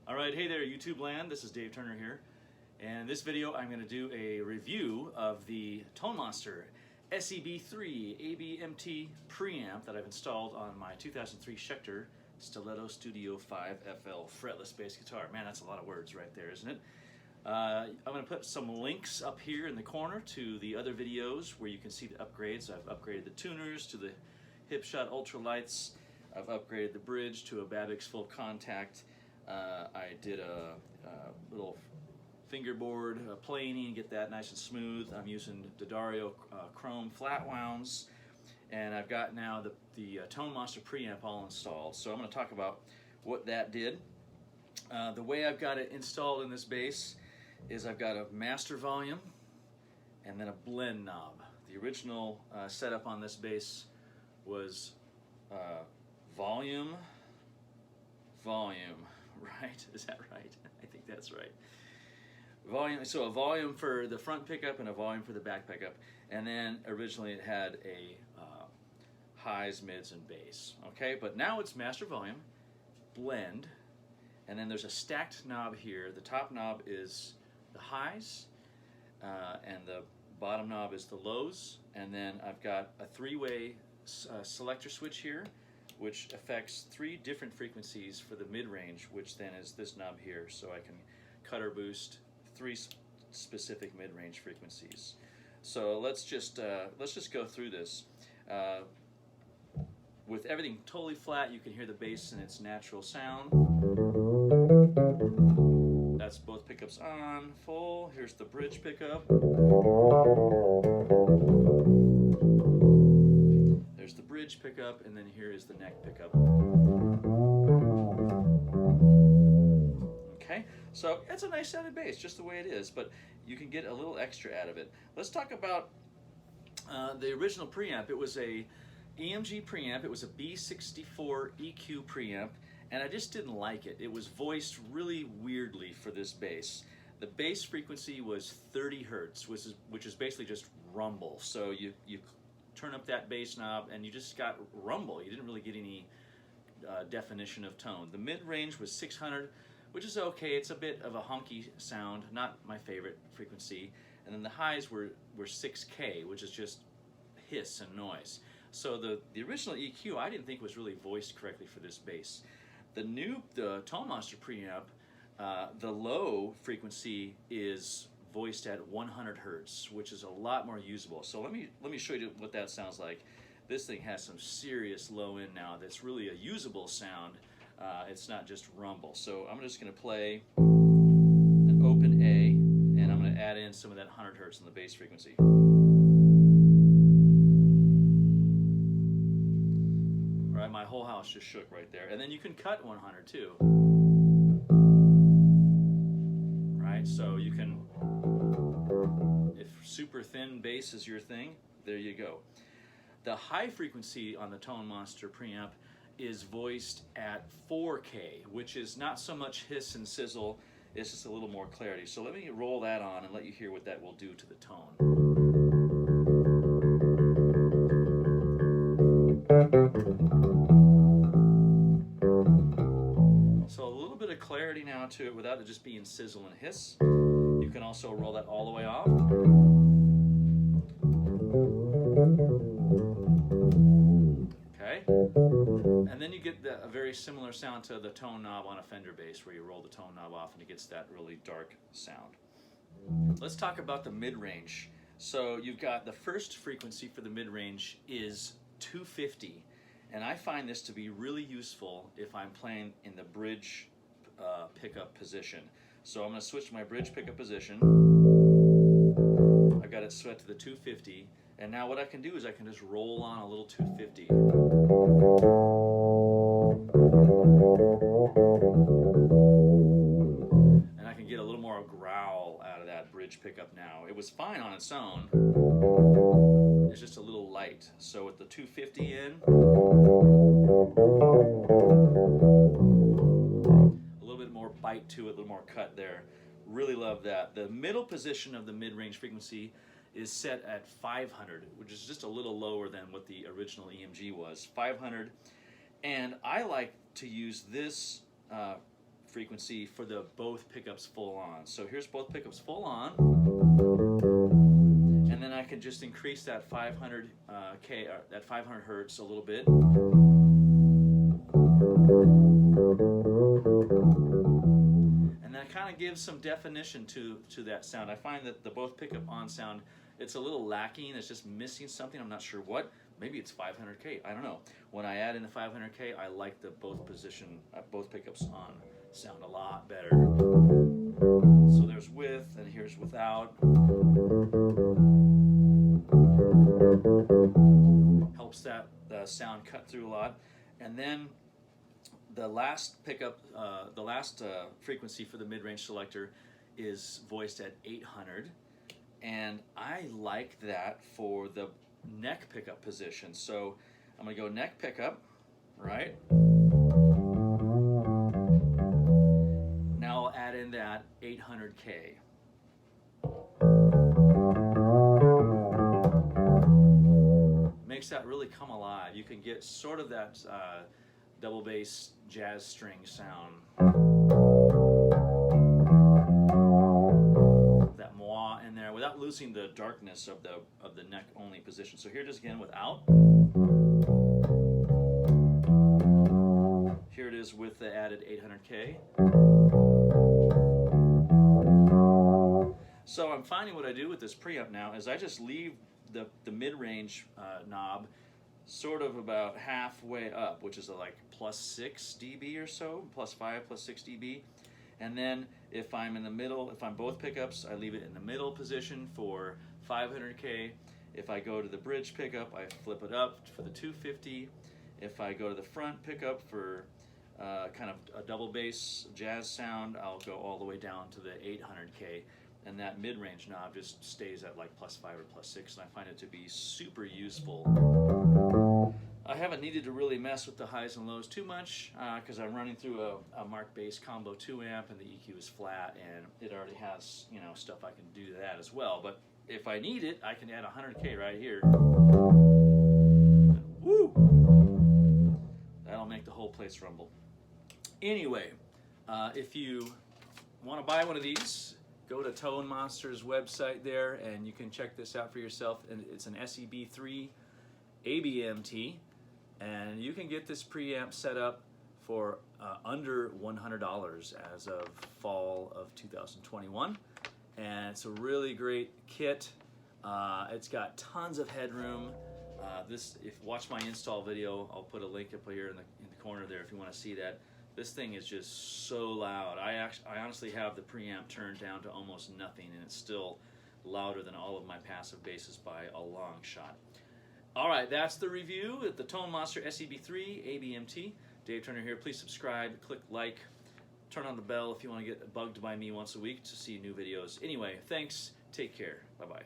Alright, hey there YouTube land, this is Dave Turner here. And in this video I'm going to do a review of the Tone Monster SEB3-ABMT preamp that I've installed on my 2003 Schecter Stiletto Studio 5 FL fretless bass guitar. Man, that's a lot of words right there, isn't it? I'm going to put some links up here in the corner to the other videos where you can see the upgrades. I've upgraded the tuners to the Hipshot Ultra-Lights. I've upgraded the bridge to a Babicz full contact. I did a little fingerboard planing, get that nice and smooth. I'm using D'Addario chrome flat wounds, and I've got now the Tone Monster preamp all installed. So I'm going to talk about what that did. The way I've got it installed in this bass is I've got a master volume and then a blend knob. The original setup on this bass was volume, right? Is that right? I think that's right. Volume, so a volume for the front pickup and a volume for the back pickup. And then originally it had a highs, mids, and bass. Okay, but now it's master volume, blend, and then there's a stacked knob here. The top knob is the highs, and the bottom knob is the lows. And then I've got a three-way selector switch here, which affects 3 different frequencies for the mid-range, which then is this knob here, so I can cut or boost 3 specific mid-range frequencies. So let's just go through this. With everything totally flat, you can hear the bass in its natural sound. That's both pickups on, full. Here's the bridge pickup. There's the bridge pickup, and then here is the neck pickup. Okay, so it's a nice sounding bass, just the way it is, but you can get a little extra out of it. Let's talk about the original preamp. It was a EMG preamp. It was a B64 EQ preamp, and I just didn't like it. It was voiced really weirdly for this bass. The bass frequency was 30 hertz, which is basically just rumble. So you turn up that bass knob and you just got rumble. You didn't really get any definition of tone. The mid-range was 600, which is okay. It's a bit of a honky sound, not my favorite frequency. And then the highs were 6K, which is just hiss and noise. So the original EQ I didn't think was really voiced correctly for this bass. The Tone Monster preamp, the low frequency is voiced at 100 hertz, which is a lot more usable. So let me show you what that sounds like. This thing has some serious low end now that's really a usable sound. It's not just rumble. So I'm just going to play an open A, and I'm going to add in some of that 100 hertz on the bass frequency. All right, my whole house just shook right there. And then you can cut 100 too. Right, so you can, if super thin bass is your thing, there you go. The high frequency on the Tone Monster preamp is voiced at 4K, which is not so much hiss and sizzle, it's just a little more clarity. So let me roll that on and let you hear what that will do to the tone. So a little bit of clarity now to it without it just being sizzle and hiss. You can also roll that all the way off. Okay, and then you get a very similar sound to the tone knob on a Fender bass, where you roll the tone knob off and it gets that really dark sound. Let's talk about the mid-range. So you've got the first frequency for the mid-range is 250, and I find this to be really useful if I'm playing in the bridge pickup position. So I'm going to switch to my bridge pickup position. I've got it set to the 250, and now what I can do is I can just roll on a little 250. And I can get a little more growl out of that bridge pickup now. It was fine on its own. It's just a little light. So with the 250 in, a little bit more bite to it, a little more cut there. Really love that. The middle position of the mid-range frequency is set at 500, which is just a little lower than what the original EMG was. 500, and I like to use this frequency for the both pickups full on. So here's both pickups full on, and then I can just increase that 500 that 500 hertz a little bit. And that kind of gives some definition to that sound. I find that the both pickup on sound, it's a little lacking. It's just missing something. I'm not sure what. Maybe it's 500K. I don't know. When I add in the 500K, I like the both pickups on sound a lot better. So there's with, and here's without. Helps that the sound cut through a lot. And then the last pickup, the last frequency for the mid-range selector is voiced at 800, and I like that for the neck pickup position. So I'm going to go neck pickup, right? Now I'll add in that 800K. Makes that really come alive. You can get sort of that double bass jazz string sound. That moi in there without losing the darkness of the neck only position. So here it is again without. Here it is with the added 800K. So I'm finding what I do with this preamp now is I just leave the mid-range knob sort of about halfway up, which is like +6 dB or so, +5, +6 dB. And then if I'm in the middle, if I'm both pickups, I leave it in the middle position for 500K. If I go to the bridge pickup, I flip it up for the 250. If I go to the front pickup for kind of a double bass jazz sound, I'll go all the way down to the 800K. And that mid-range knob just stays at like +5 or +6, and I find it to be super useful. I haven't needed to really mess with the highs and lows too much because I'm running through a Mark Bass Combo 2 amp, and the EQ is flat, and it already has, you know, stuff I can do to that as well. But if I need it, I can add 100K right here. Woo! That'll make the whole place rumble. Anyway, if you want to buy one of these, go to Tone Monster's website there, and you can check this out for yourself. And it's an SEB3-ABMT, and you can get this preamp set up for under $100 as of fall of 2021. And it's a really great kit. It's got tons of headroom. Watch my install video. I'll put a link up here in the corner there if you want to see that. This thing is just so loud. I honestly have the preamp turned down to almost nothing, and it's still louder than all of my passive basses by a long shot. All right, that's the review at the Tone Monster SEB3-ABMT. Dave Turner here. Please subscribe, click like, turn on the bell if you want to get bugged by me once a week to see new videos. Anyway, thanks. Take care. Bye-bye.